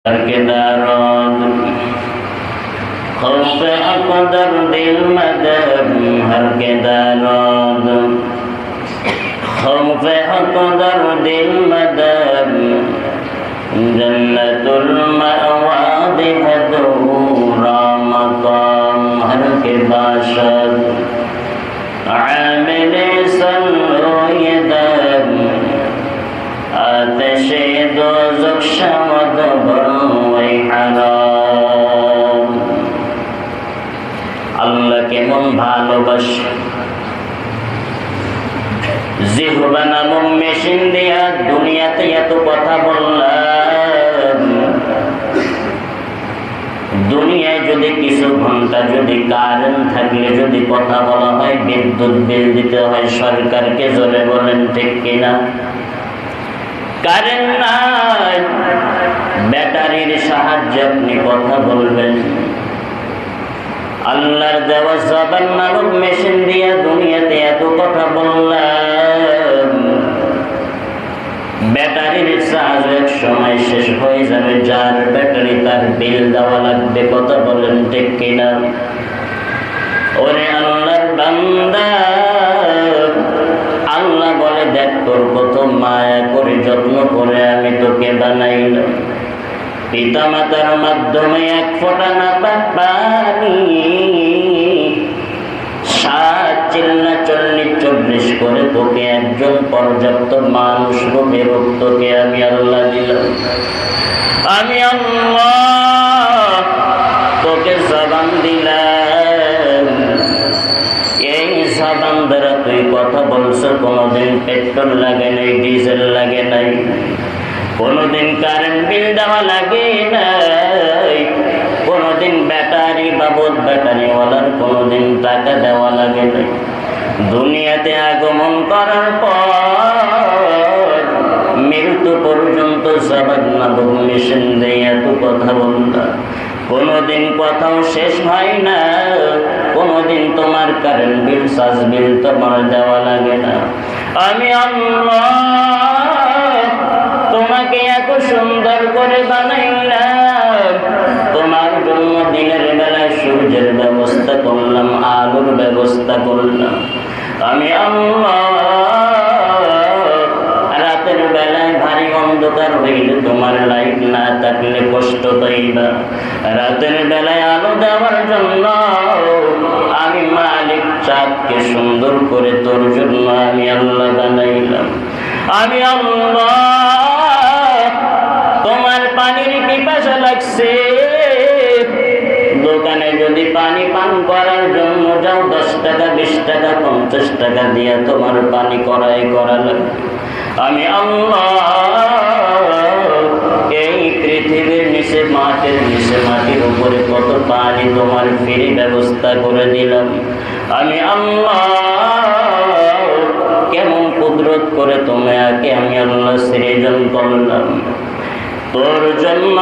دارد خوف أقدر دل مدد هر کے دارد خوف أقدر دل مدد جنة المأوى بهدورا مقام هر کے باشد عامل سلو يدد آتش دوزخ شود بروي حرام আল্লাহ কেমন ভালোবাসে জিহ্বা নামক মেশিন দিয়া দুনিয়াতে এত কথা বললাম। দুনিয়ায় যদি কিছু ঘন্টা যদি কারেন্ট থাকলে যদি কথা বলা হয়, বিদ্যুৎ বিল দিতে হয় সরকারকে, জোরে বলেন ঠিক কিনা? কারেন্ট নাই, ব্যাটারির সাহায্যে আপনি কথা বলবেন। আল্লাহর দেওয়া জবান নামক মেশিন দিয়ে দুনিয়াতে এত কথা বললাম। ব্যাটারির চার্জ এক সময় শেষ হয়ে যাবে, যার ব্যাটারি তার বিল দেওয়া লাগবে, কথা বলেন ঠিক কিনা? ওরে আল্লাহর বান্দা, আল্লাহ বলে দেখ তোর কত মায়া করে যত্ন করে আমি তোকে বানাইলাম। পিতা মাতার মাধ্যমে এক ফোঁটা নাপাক পানি 7 চিল্লা 40 করে তোকে একজন পর্যাপ্ত মানুষ রূপে তোকে আমি আল্লাহ দিলাম। আমি আল্লাহ তোকে জবান দিলাম। এই জবান দ্বারা তুই কথা বলছ, কোনোদিন পেট্রোল লাগে নাই, ডিজেল লাগে নাই, কোনোদিন কারেন্ট বিল দেওয়া লাগে নাই, কোনোদিন ব্যাটারি বাবদ ব্যাটারিওয়ালার কোনোদিন টাকা দেওয়া লাগে নাই। দুনিয়াতে আগমন করার পর মৃত্যু পর্যন্ত জবান নামক মেশিন দিয়ে এত কথা বললাম। কোনোদিন কথাও শেষ হয় না, কোনোদিন তোমার কারেন্ট বিল চার্জ বিল তোমার দেওয়া লাগে না। আমি আল্লাহ তোমাকে এত সুন্দর করে বানাইলাম, তোমার জন্য দিনের বেলায় সূর্যের ব্যবস্থা করলাম, আলোর ব্যবস্থা করলাম। আমি আল্লাহ রাতের বেলায় ভারী অন্ধকার হইলে তোমার লাইট না থাকলে কষ্ট পাইবা, রাতের বেলায় আলো দেওয়ার জন্য আমি মালিক চাঁদকে সুন্দর করে তোর জন্য আমি আল্লাহ বানাইলাম। আমি আল্লাহ তোমার পানির পিপাসা লাগছে, দোকানে যদি পানি পান করার জন্য যাও 10 টাকা 20 টাকা 50 টাকা দিয়া তোমার পানি করা লাগবে। আমি আল্লাহ এই পৃথিবীর নিচে মাটির নিচে মাটির উপরে কত পানি তোমার ফ্রি ব্যবস্থা করে দিলাম। আমি আল্লাহ কেমন কুদরত করে তোমাকে আমি আল্লাহ সৃজন করলাম। তোর জন্য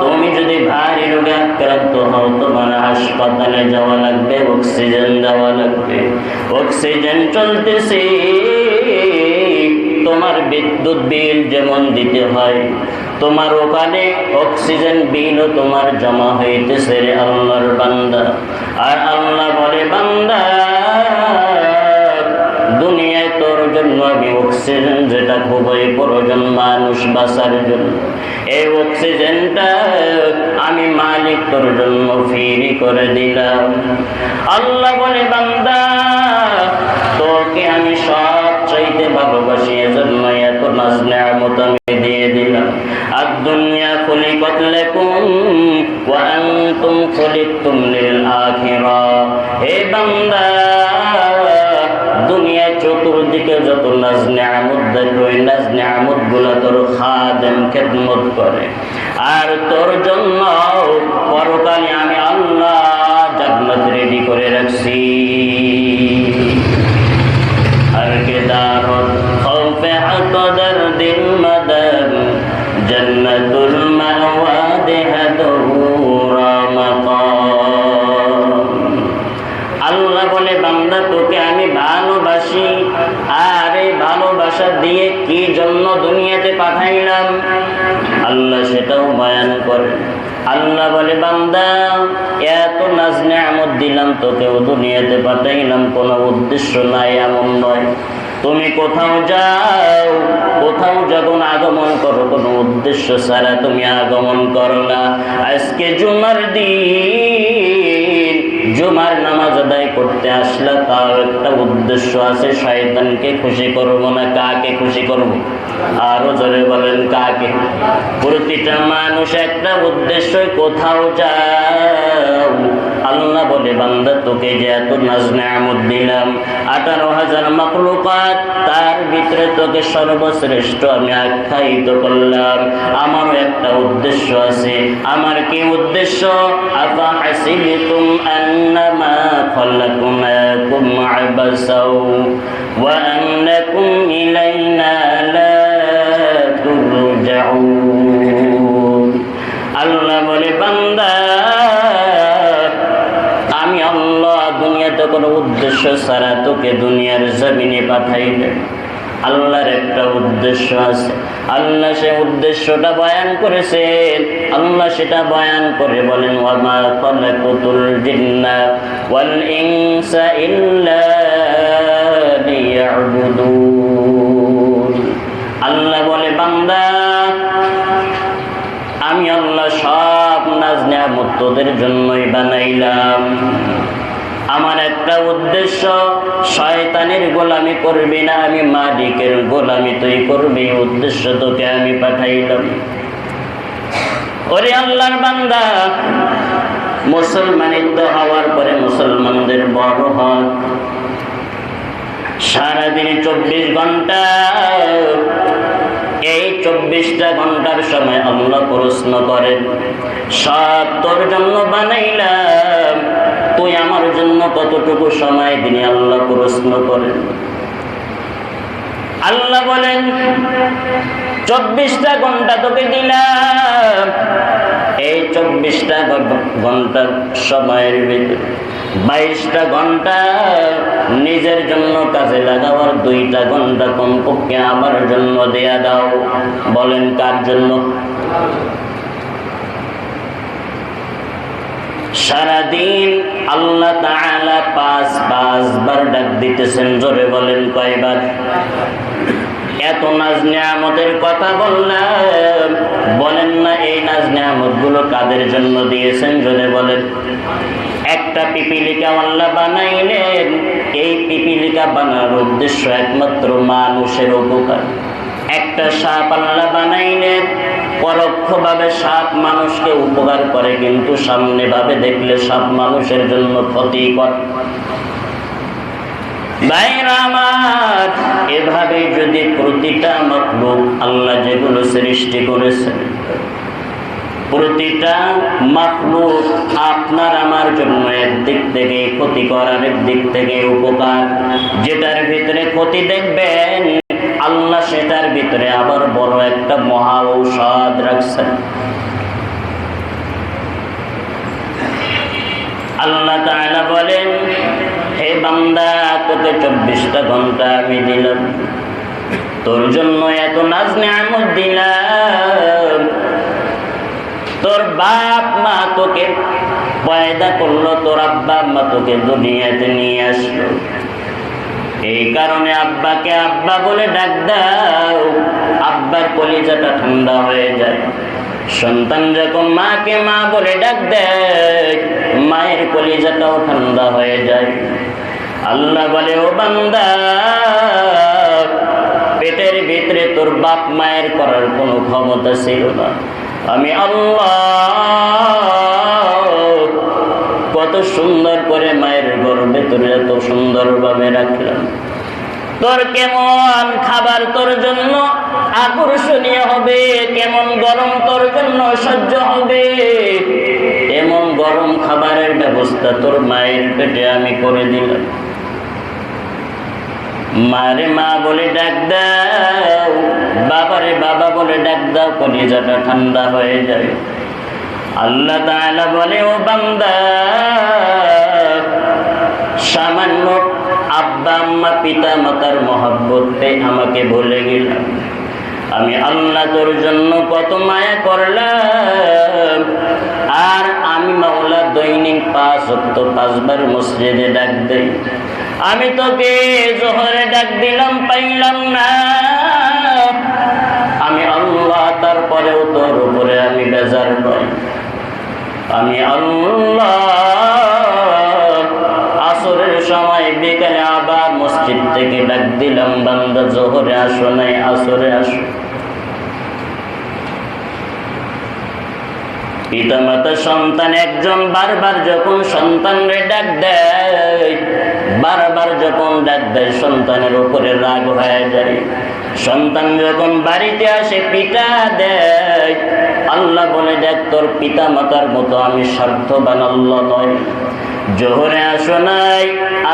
তুমি যদি ভারী রোগে আক্রান্ত হও, তোমার হাসপাতালে যাওয়া লাগবে, অক্সিজেন দেওয়া লাগবে। অক্সিজেন চলতেছে, তোমার বিদ্যুৎ বিল যেমন দিতে হয়, তোমার ওখানে অক্সিজেন বিলও তোমার জমা হইতেছে রে আল্লাহর বান্দা। আর আল্লাহ বলে বান্দা, দুনিয়ায় তোর জন্য আমি অক্সিজেন যেটা খুবই প্রয়োজন মানুষ বাঁচার জন্য, এই অক্সিজেনটা আমি মালিক তোর জন্য ফ্রি করে দিলাম। আল্লাহ বলে বান্দা, তোকে আমি সব চাইতে ভালোবাসি, এজন্য এত নাজ নেয়ামত আমি দিয়ে দিলাম। আর দুনিয়া খুলিকাত লাকুম ওয়া আনতুম খুলিকতুম লিল আখিরাহ। হে বান্দা, দুনিয়ার চতুর্দিকে যত নাজ নেয়ামত দেখো, ওই নাজ নেয়ামত গুলা তোর খাদেম খেদমত করে। আর তোর জন্য পরকালে আমি আল্লাহ জান্নাত রেডি করে রাখছি। আর কে দারুল খাউফে আকদার দিল মাদার জান্নাতুল মাওয়া দেহাদুরা মাকাম। আল্লাহ বলে বান্দা তোকে আমি ভালোবাসি, আর এই ভালোবাসা দিয়ে কি জন্য দুনিয়াতে পাঠাইলাম আল্লাহ সেটাও বয়ান করেন। আল্লাহ বলে, বান্দা এত নাজ নিয়ামত দিলাম তোকেও দুনিয়াতে পাঠাইলাম, কোনো উদ্দেশ্য নাই এমন নয়। তুমি কোথাও যাও, কোথাও যখন আগমন করো কোনো উদ্দেশ্য ছাড়া তুমি আগমন করো না। আজকে জুমার দিন, জুমার নামাজ আদায় করতে আসলে তার একটা উদ্দেশ্য আছে, শয়তানকে খুশি করবো না, কাকে খুশি করবো? আরো জোরে বলেন, কাকে? প্রতিটা মানুষ একটা উদ্দেশ্য, কোথাও যাও। আল্লাহ বলে, বান্দা তোকে যে এত নাজ নিয়ামত দিলাম, 18,000 মাখলুকাত, তার ভিতরে তোকে সর্বশ্রেষ্ঠ আমি আখ্যায়িত করলাম। আমারও একটা উদ্দেশ্য আছে। আমার কি উদ্দেশ্য? আফা হাসিবতুম আন্নামা খালাকনাকুম আবাসাও ওয়া আন্নাকুম ইলাইনা লা তুরজাউন। আল্লাহ বলে, বান্দা আমি আল্লাহ দুনিয়াতে কোনো উদ্দেশ্য ছাড়া তোকে দুনিয়ার জমিনে পাঠাইলেন। আল্লাহর একটা উদ্দেশ্য আছে। আল্লাহ সে উদ্দেশ্যটা বয়ান করেছেন। আল্লাহ সেটা বয়ান করে বলেন, ওয়ামা খালাকুতুল জিন্না ওয়াল ইনসা ইল্লা লিয়াবুদুন। আল্লাহ বলে, বান্দা আমি আল্লাহ সব নাজ নিয়ামত তোদের জন্যই বানাইলাম। আমার একটা উদ্দেশ্য, শয়তানের গোলামি করবি না, আমি মালিকের গোলামি তুই করবি, উদ্দেশ্য তোকে আমি পাঠাইলাম। ওরে আল্লাহর বান্দা, মুসলমানিত্ব হওয়ার পরে মুসলমানদের বড় হক, সারাদিনে 24 ঘন্টা, এই 24টা ঘন্টার সময় আল্লাহ প্রশ্ন করেন, সব তোর জন্য বানাইলাম, তুই আমার জন্য কতটুকু সময় দিনে? আল্লাহ প্রশ্ন করেন। আল্লাহ বলেন, 24টা ঘন্টা তোকে দিলাম, এই 24টা ঘন্টার সময়ের ভিতরে 22টা ঘন্টা নিজের জন্য কাজে লাগাবার, 2টা ঘন্টা কমপক্ষে আমার জন্য দেয়া দাও। বলেন, কার জন্য? সারাদিন আল্লাহ তাআলা 5 বার ডাক দিতেছেন। জোরে বলেন, কয়বার? এত নাজ নিয়ামতের কথা বললাম, বলেন না এই নাজ নিয়ামত গুলো কাদের জন্য দিয়েছেন? জোরে বলেন। একটা পিপিলিকা আল্লাহ বানাইলেন, এই পিপিলিকা বানানোর উদ্দেশ্য একমাত্র মানুষের উপকার। একটা সাপ আল্লাহ বানাইলেন, পরোক্ষভাবে সাপ মানুষকে উপকার করে, কিন্তু সামনে ভাবে দেখলে সাপ মানুষের জন্য ক্ষতিকর। ভাইরা আমার, এভাবে যদি প্রতিটা মাখলুক আল্লাহ যেগুলো সৃষ্টি করেছেন, প্রতিটা মাখলুক আপনার আমার জন্য একদিক থেকে ক্ষতিকর, আরেক দিক থেকে উপকার। যেটার ভিতরে ক্ষতি দেখবেন, আল্লাহ সেটার ভিতরে আবার বড় একটা মহা ঔষধ রাখছেন। আল্লাহ তাআলা বলেন, হে বান্দা, তোকে 24টা ঘন্টা আমি দিলাম, তোর জন্য এত নাজ নিয়ামত দিলাম। তোর বাপ মা তোকে পয়দা করলো, তোর আব্বা আম্মা তোকে দুনিয়াতে নিয়ে আসলো, এই কারণে আব্বাকে আব্বা বলে ডাক দাও। আব্বার কলিজাটা ঠান্ডা হয়ে যায়। সন্তান যখন মাকে মা বলে ডাক দেয়, মায়ের কলিজাটাও ঠান্ডা হয়ে যায়। আল্লাহ বলে, ও বান্দা, পেটের ভিতরে তোর বাপ মায়ের করার কোনো ক্ষমতা ছিল না, আমি আল্লাহ কত সুন্দর করে মায়ের গর্ভে তোর এত সুন্দরভাবে রাখলাম। তোর কেমন খাবার তোর জন্য আকর্ষণীয় হবে, কেমন গরম তোর জন্য সহ্য হবে, এমন গরম খাবারের ব্যবস্থা তোর মায়ের পেটে আমি করে দিলাম। মারে মা বলে ডাক দাও, বাবারে বাবা বলে ডাক দাও, কলিজাটা ঠান্ডা হয়ে যায়। আল্লাহ তাআলা বলে, ও বান্দা, সামান্য আব্বা আম্মা পিতা মাতার মহব্বতে আমাকে ভুলে গেলাম। আমি আল্লাহ তোর জন্য কত মায়া করলাম, আর আমি মাওলা দৈনিক 5 ওয়াক্ত 5 বার মসজিদে ডাক দেই। আমি তোকে জোহরে ডাক দিলাম, পাইলাম না। আমি আল্লাহ তারপরেও তোর উপরে আমি বেজার নই। আমি আল্লাহ আসরের সময় বিকালে আবার মসজিদ থেকে ডাক দিলাম, বান্দা জোহরে আসো নাই, আসরে আসো। পিতা মাতা সন্তান একজন বারবার যখন সন্তানরে ডাক দেয়, বারবার যখন ডাক দেয়, সন্তানের উপরে রাগ হয়ে যায়। সন্তান যখন বাড়িতে আসে পিটা দেয়, আল্লাহ বলে, দেখ তোর পিতা মাতার মতো আমি স্বার্থবান আল্লাহ নয়। জোহরে আসো নাই,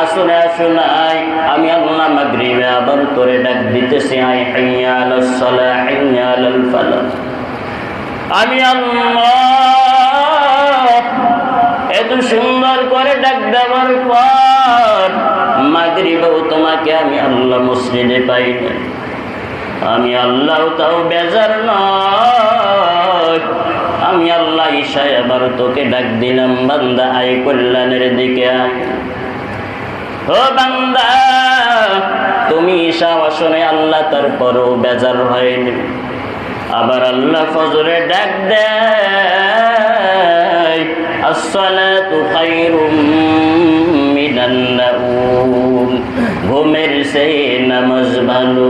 আসরে আসো নাই, আমি আল্লাহ মাগরিবে আবার তোরে ডাক দিতেছি, আয় হাইয়া আলাস সালাহ, হাইয়া আলাল ফালাহ। আমি আল্লাহ এত সুন্দর করে ডাক দেওয়ার পর মাগরিবেও তোমাকে আমি আল্লাহ মসজিদে পাই না। আমি আল্লাহ তাও বেজার নয়। আমি আল্লাহ ঈশায় আবার তোকে ডাক দিলাম, বান্দা আয় কল্যাণের দিকে আয়। ও বান্দা, তুমি ঈশা আসনে আল্লাহ তারপরও বেজার হয়নি। আবার আল্লাহ ফজরে ডাক দেয়, আসসালাতু খায়রুম মিনান নাউম, ঘুমের চেয়ে নামাজ ভালো,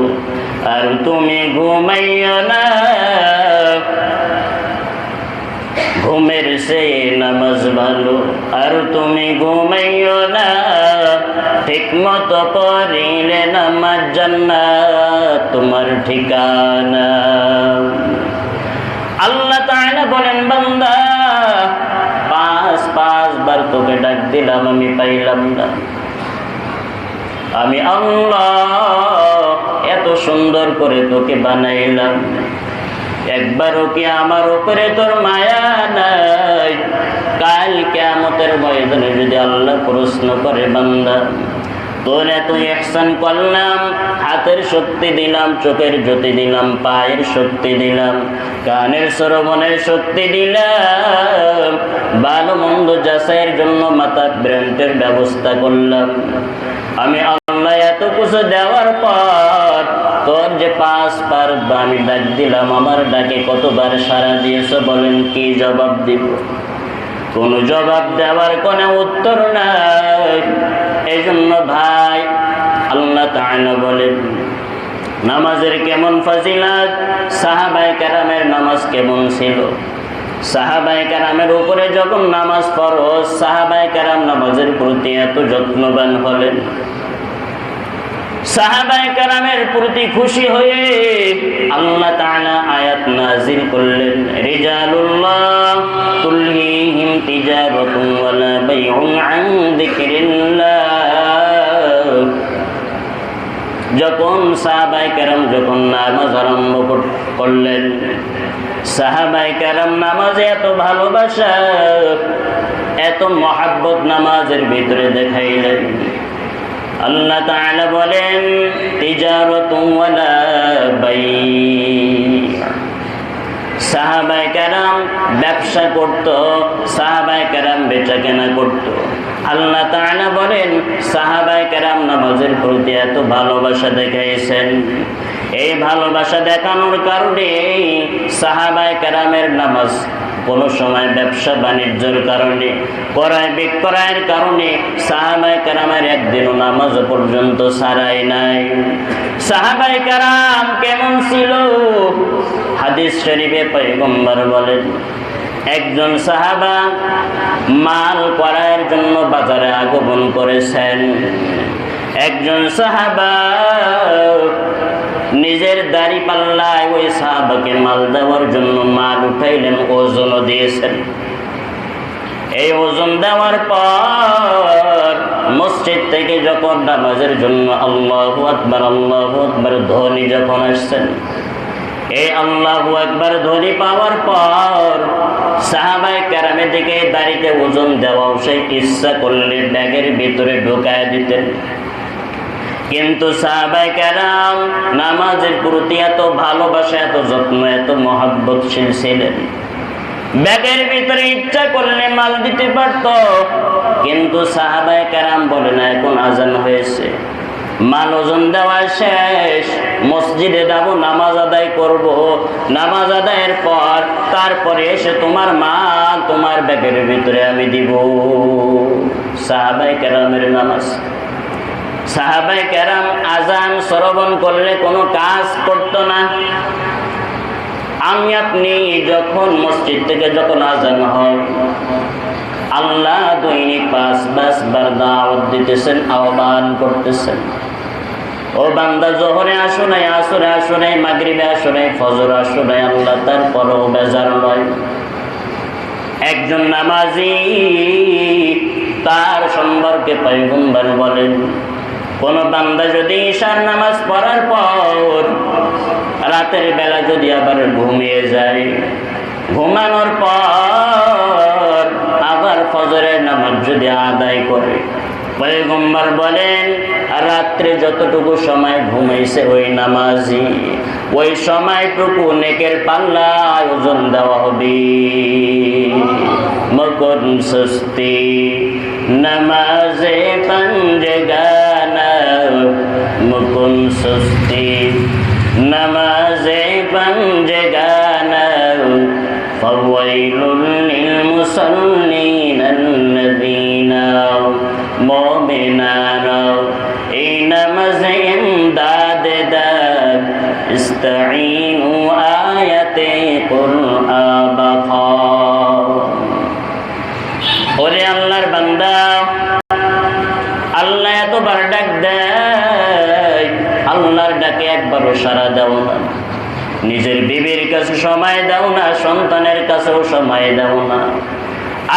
আর তুমি ঘুমাইও না। ঘুমের চেয়ে নামাজ ভালো, আর তুমি ঘুমাইও না। ঠিক মতো পড়িলে নামাজ জান্নাত তোমার ঠিকানা। আল্লাহ তাআলা বলেন, বান্দা 5 বার তোকে ডাক দিলাম, আমি পাইলাম না। আমি আল্লাহ এত সুন্দর করে তোকে বানাইলাম, একবারও কি আমার উপরে তোর মায়া নাই? কাল কিয়ামতের ময়দানে যদি আল্লাহ প্রশ্ন করে, বান্দা তোর এত ইহসান করলাম, হাতের শক্তি দিলাম, চোখের জ্যোতি দিলাম, পায়ের শক্তি দিলাম, কানের শ্রবণের শক্তি দিলাম, ভালো মন্দ যাচাইয়ের জন্য মাথা ব্রেন্টের ব্যবস্থা করলাম, আমি আল্লাহ এত কিছু দেওয়ার পর তোর যে 5 বার আমি ডাক দিলাম, আমার ডাকে কতবার সাড়া দিয়েছ বলেন? কি জবাব দিব? কোন জবাব দেওয়ার কোনো উত্তর নাই। এই জন্য ভাই, আল্লাহ তাআলা বলেন নামাজের কেমন ফজিলত, সাহাবায়ে কেরামের নামাজ কেমন ছিল। সাহাবায়ে কেরামের উপরে যখন নামাজ ফরজ, সাহাবায়ে কেরাম নামাজের প্রতি এত যত্নবান হলেন। সাহাবায়ে কেরামের প্রতি খুশি হয়ে আল্লাহ তাআলা আয়াত নাযিল করলেন, রিজালুল্লাহ তুলহিহিম তিজারাতুন ওয়ালা বাইউন আন যিকরিল্লাহ। যখন সাহাবায়ে কেরাম যখন নামাজ আরম্ভ করলেন, সাহাবায়ে কেরাম নামাজে এত ভালোবাসা, এত মহব্বত নামাজের ভিতরে দেখাইলেন। আল্লাহ তাআলা বলেন, তিজারাতুন ওয়ালা বাই'। সাহাবায়ে কেরাম ব্যবসা করত, সাহাবায়ে কেরাম বেচাকেনা করত। আল্লাহ তাআলা বলেন সাহাবায়ে কেরাম নামাজের প্রতি এত ভালোবাসা দেখাইছেন। এই ভালোবাসা দেখানোর কারণে সাহাবায়ে কেরামের নামাজ কোনো সময় ব্যবসা বাণিজ্যের কারণে, ক্রয় বিক্রয়ের কারণে সাহাবায়ে কেরামের একদিনও নামাজ পর্যন্ত ছাড়াই নাই। সাহাবায়ে কেরাম কেমন ছিল? হাদিস শরীফে পয়গম্বর বলেন, একজন সাহাবা মাল ক্রয়ের জন্য বাজারে আগমন করেছেন। একজন সাহাবা নিজের দাড়ি পাল্লায় ওই সাহাবাকে মাল দেওয়ার জন্য মাল উঠাইলেন, ওজনও দিয়েছেন। এই ওজন দেওয়ার পর মসজিদ থেকে যখন নামাজের জন্য আল্লাহু আকবার আল্লাহু আকবার ধ্বনি যখন আসছেন, এই আল্লাহু আকবার ধ্বনি পাওয়ার পর সাহাবায়ে কেরামের দিকে দাড়িতে ওজন দেওয়াও সেই ইচ্ছা করলে ব্যাগের ভিতরে ঢুকায় দিতেন। কিন্তু সাহাবায়ে কেরাম নামাজের প্রতি এত ভালোবাসা, এত যত্ন, এত মহব্বতশীল ছিলেন। ব্যাগের ভিতরে ইচ্ছা করলে মাল দিতে পারত, কিন্তু সাহাবায়ে কেরাম বলে না, এখন আজান হয়েছে, মাল ওজন দেওয়া শেষ, মসজিদে যাবো, নামাজ আদায় করব, নামাজ আদায়ের পর তারপরে এসে তোমার মাল তোমার ব্যাগের ভিতরে আমি দিব। সাহাবায়ে কেরামের নামাজ। সাহাবায়ে কেরাম আজান শ্রবণ করলে কোনো কাজ করতো না। আমি আপনি যখন মসজিদ থেকে যখন আজান হয়, আল্লাহ দৈনিক 5 বার দাওয়াত দিতেছেন, আহ্বান করতেছেন, ও বান্দা জোহরে আসো নাই, আসরে আসো নাই, মাগরিবে আসো নাই, ফজর আসো নাই, আল্লাহ তারপরও বেজার নয়। একজন নামাজি তার সম্পর্কে পয়গম্বর বলেন, কোন বান্দা যদি ঈশার নামাজ পড়ার পর রাতের বেলা যদি আবার ঘুমিয়ে যায়, ঘুমানোর পর আবার ফজরের নামাজ যদি আদায় করে, পয়গম্বর বলেন রাত্রে যতটুকু সময় ঘুমাইছে ওই নামাজি, ওই সময়টুকু নেকের পাল্লায় ওজন দেওয়া হবে। মকন সুস্তি নামাজে পঞ্জগানা, মকন সুস্তি নামাজে পঞ্জগানা, ফাওয়াইলুল লিল মুসাল্লিন আল্লাযীনা মুমিনানা, এই নামাজে ইমদাদ দাদ, ইস্তাঈনু আয়াতে কুরআন বাখা। ওরে আল্লাহর বান্দা, আল্লাহ এতবার ডাক দেয়, আল্লাহর ডাকে একবারও সাড়া দাও না। নিজের বিবির কাছে সময় দাও না, সন্তানের কাছেও সময় দাও না।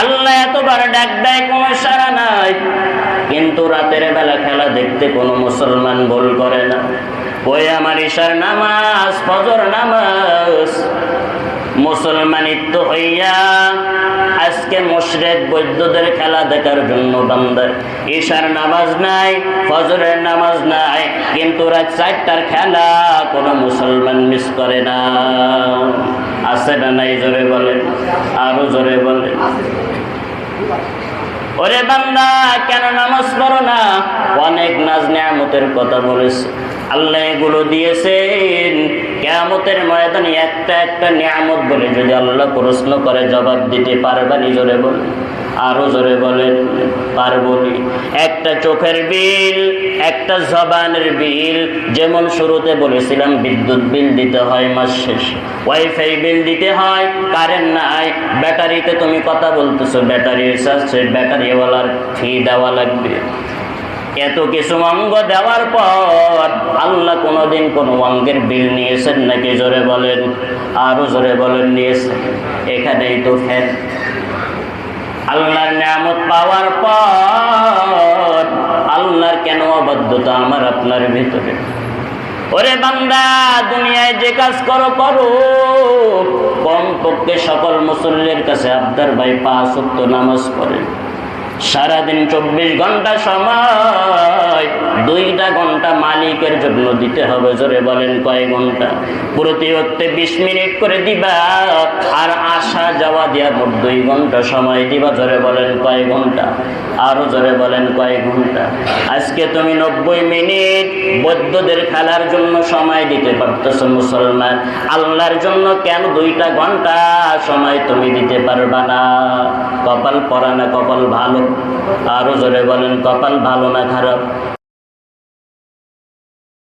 আল্লাহ এতবার ডাক দেয়, কোনো সাড়া নাই। কিন্তু রাতের বেলা খেলা দেখতে কোনো মুসলমান ভুল করে না। ওই আমার ঈশার নামাজ, ফজর নামাজ, মুসলমানিত্ব হইয়া আজকে মুশরিক বৌদ্ধদের খেলা দেখার জন্য বান্দার ঈশার নামাজ নাই, ফজরের নামাজ নাই, কিন্তু রাত 4টার খেলা কোনো মুসলমান মিস করে না। আছে না নাই? জোরে বলেন, আরো জোরে বলেন। ওরে বান্দা, কেন নামাজ পড়ো না? অনেক নাজ নিয়ামতের কথা বলেছে আল্লাহ, এগুলো দিয়েছেন। কিয়ামতের ময়দানে একটা একটা নিয়ামত বলে যদি আল্লাহ প্রশ্ন করে জবাব দিতে পারবা? জোরে বলেন, আরো জোরে বলেন। পারবনি। একটা চোখের বিল, একটা জবানের বিল, যেমন শুরুতে বলেছিলাম বিদ্যুৎ বিল দিতে হয় মাস শেষে, ওয়াইফাই বিল দিতে হয়, কারেন্ট নাই, ব্যাটারিতে তুমি কথা বলতেছো, ব্যাটারির চার্জে ব্যাটারিওয়ালার ফি দেওয়া লাগবে। এত কিছু অঙ্গ দেওয়ার পর আল্লাহ কোনোদিন কোন অঙ্গের বিল নিয়েছেন নাকি? জোরে বলেন, আরো জোরে বলেন, নিয়েছেন। এখানেই তো ফের আল্লাহর নিয়ামত পাওয়ার পর আল্লাহর কেন অবাধ্যতা আমার আপনার ভিতরে? ওরে বান্দা, দুনিয়ায় যে কাজ করো করো, কমপক্ষে সকল মুসল্লির কাছে আবদার ভাই 5 ওয়াক্ত নামাজ পড়েন। সারাদিন 24 ঘন্টা সময় 2টা ঘন্টা মালিকের জন্য দিতে হবে। জোরে বলেন, কয় ঘন্টা? প্রতি ওয়াক্তে 20 মিনিট করে দিবা, আর আসা যাওয়া দিয়া মোট 2 ঘন্টা সময় দিবা। জোরে বলেন, কয় ঘন্টা? আরো জোরে বলেন, কয় ঘন্টা? আজকে তুমি 90 মিনিট বৌদ্ধদের খেলার জন্য সময় দিতে পারতেছো মুসলমান, আল্লাহর জন্য কেন 2টা ঘন্টা সময় তুমি দিতে পারবা না? কপাল পরা না কপাল ভালো? আরো জোরে বলেন, কপাল ভালো না খারাপ?